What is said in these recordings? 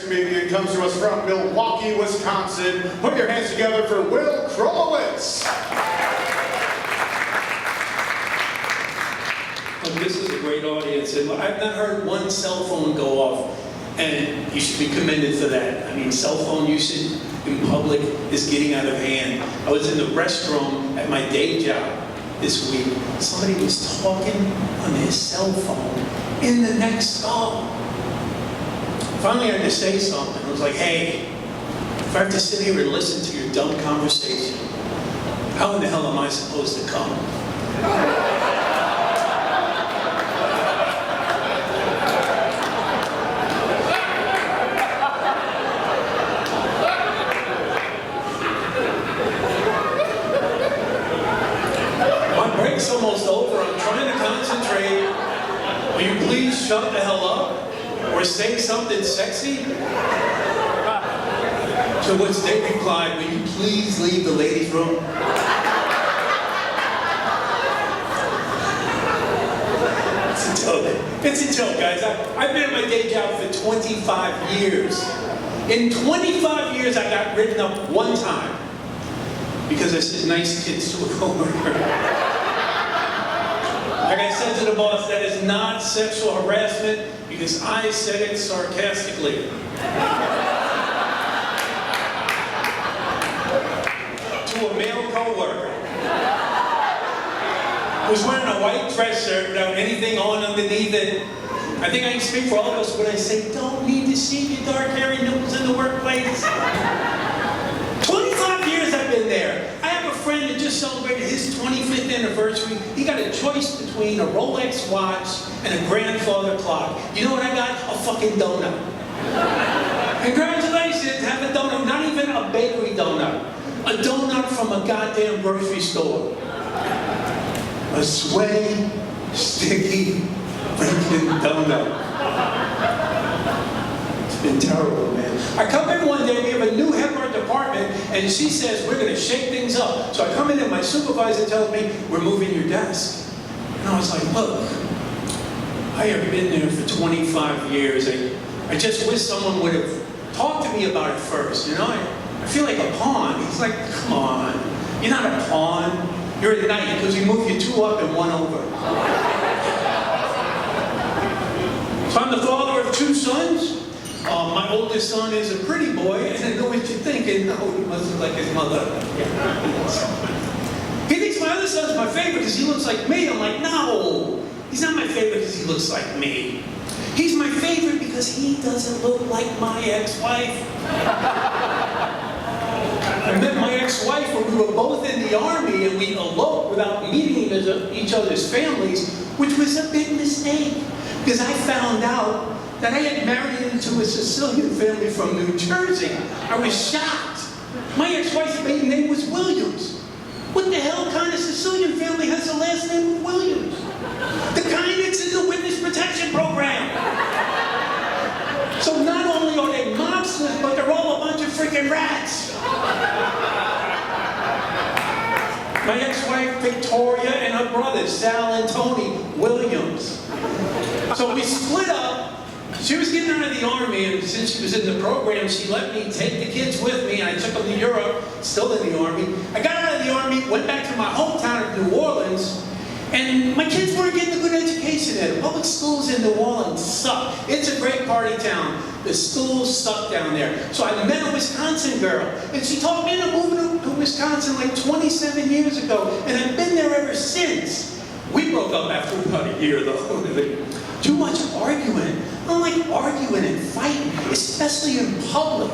comedian comes to us from Milwaukee, Wisconsin. Put your hands together for Will Krolowitz. This is a great audience, and I've not heard one cell phone go off, and you should be commended for that. I mean, cell phone usage in public is getting out of hand. I was in the restroom at my day job this week. Somebody was talking on his cell phone in the next stall. Finally, I had to say something. I was like, hey, if I have to sit here and listen to your dumb conversation, how in the hell am I supposed to come? Break's almost over. I'm trying to concentrate. Will you please shut the hell up or say something sexy? To which they replied, will you please leave the ladies' room? It's a joke. It's a joke, guys. I've been at my day job for 25 years. In 25 years, I got written up one time because I said nice kids to a coworker. Like I said to the boss, that is not sexual harassment because I said it sarcastically. To a male coworker who's wearing a white dress shirt without anything on underneath it. I think I can speak for all of us when I say, don't need to see your dark hairy nipples in the workplace. 25 years I've been there. I have a friend that just celebrated his 25th anniversary. He got a choice between a Rolex watch and a grandfather clock. You know what I got? A fucking donut. Congratulations, have a donut. Not even a bakery donut. A donut from a goddamn grocery store. A sweaty, sticky, freaking donut. It's been terrible, man. I come in one day, we have a new head of our department, and she says, we're going to shake things up. So I come in and my supervisor tells me, we're moving your desk. And I was like, look, I have been there for 25 years. I just wish someone would have talked to me about it first, you know? I feel like a pawn. He's like, come on, you're not a pawn. You're a knight, because we move you 2 up and 1 over. So I'm the father of 2 sons. My oldest son is a pretty boy, and I know what you're thinking. No, he must look like his mother. He thinks my other son's my favorite because he looks like me. I'm like, no, he's not my favorite because he looks like me. He's my favorite because he doesn't look like my ex-wife. I met my ex-wife when we were both in the Army, and we eloped without meeting each other's families, which was a big mistake because I found out that I had married into a Sicilian family from New Jersey. I was shocked. My ex-wife's maiden name was Williams. What the hell kind of Sicilian family has the last name of Williams? The kind that's in the witness protection program. So not only are they mobsters, but they're all a bunch of freaking rats. My ex-wife Victoria and her brothers, Sal and Tony Williams. So we split up. She was getting out of the Army, and since she was in the program, she let me take the kids with me, and I took them to Europe, still in the Army. I got out of the Army, went back to my hometown of New Orleans, and my kids weren't getting a good education there. The public schools in New Orleans suck. It's a great party town. The schools suck down there. So I met a Wisconsin girl, and she told me to move to Wisconsin like 27 years ago, and I've been there ever since. We broke up after about a year, though. Too much arguing. I don't like arguing and fighting, especially in public.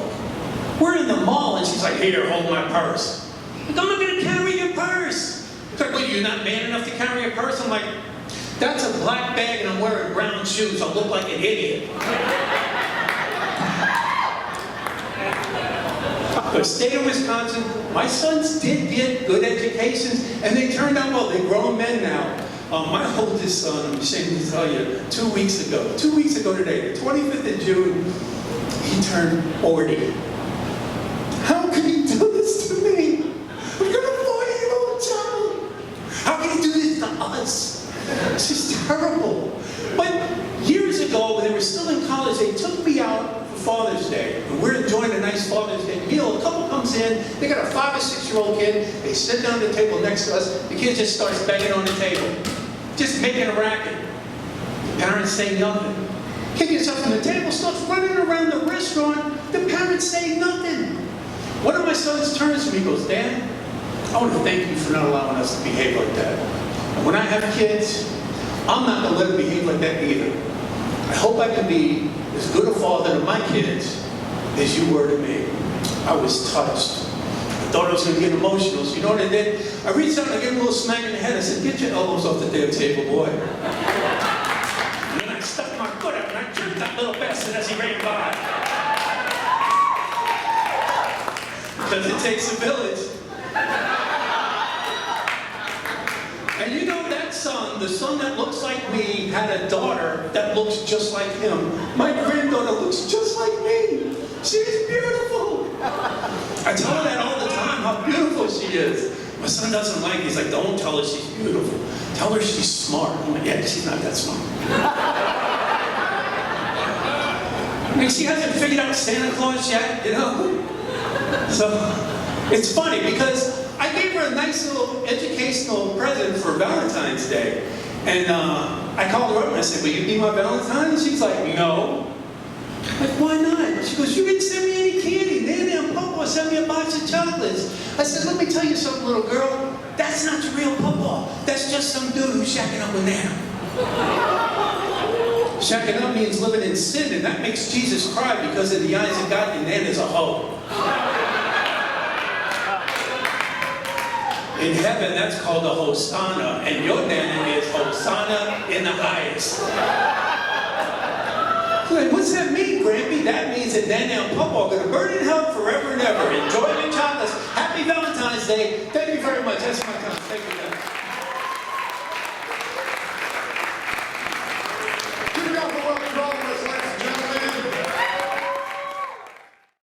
We're in the mall, and she's like, here, hold my purse. I'm not going to carry your purse. She's like, well, you're not man enough to carry a purse? I'm like, that's a black bag, and I'm wearing brown shoes. I'll look like an idiot. The state of Wisconsin, my sons did get good educations, and they turned out well. They're grown men now. My oldest son, I'm ashamed to tell you, 2 weeks ago today, the 25th of June, he turned 40. How can he do this to me? I've got a 40-year-old child. How can he do this to us? It's just terrible. But years ago, when they were still in college, they took me out for Father's Day, and we're enjoying a nice Father's Day meal. A couple comes in, they got a 5 or 6-year-old kid, they sit down at the table next to us, the kid just starts banging on the table, just making a racket. The parents say nothing. Kid gets up from the table, starts running around the restaurant, the parents say nothing. One of my sons turns to me and goes, Dad, I want to thank you for not allowing us to behave like that. And when I have kids, I'm not going to let them behave like that either. I hope I can be as good a father to my kids as you were to me. I was touched. I thought I was going to get emotional. So you know what I did? I reached out and I gave him a little smack in the head. I said, get your elbows off the damn table, boy. And then I stuck my foot out and I jerked that little bastard as he ran by. Because it takes a village. And you know that son, the son that looks like me, had a daughter that looks just like him. My granddaughter looks just like me. She's beautiful. I tell her that all the time, how beautiful she is. My son doesn't like it. He's like, don't tell her she's beautiful. Tell her she's smart. I'm like, yeah, she's not that smart. I mean, she hasn't figured out Santa Claus yet, you know? So, it's funny because I gave her a nice little educational present for Valentine's Day. And I called her up and I said, will you be my Valentine? And she's like, no. I'm like, why not? She goes, you didn't send me any candy. Nana and Papa sent me a box of chocolates. I said, let me tell you something, little girl. That's not your real Papa. That's just some dude who's shacking up with Nana. Shacking up means living in sin, and that makes Jesus cry because in the eyes of God, your Nana's a hoe. In heaven, that's called a Hosanna, and your Nana is Hosanna in the highest. Like, what's that mean, Grampy? That means that Nana and Papa are going to burn in hell forever and ever. Enjoy your chocolates. Happy Valentine's Day. Thank you very much. That's my time. Thank you, guys.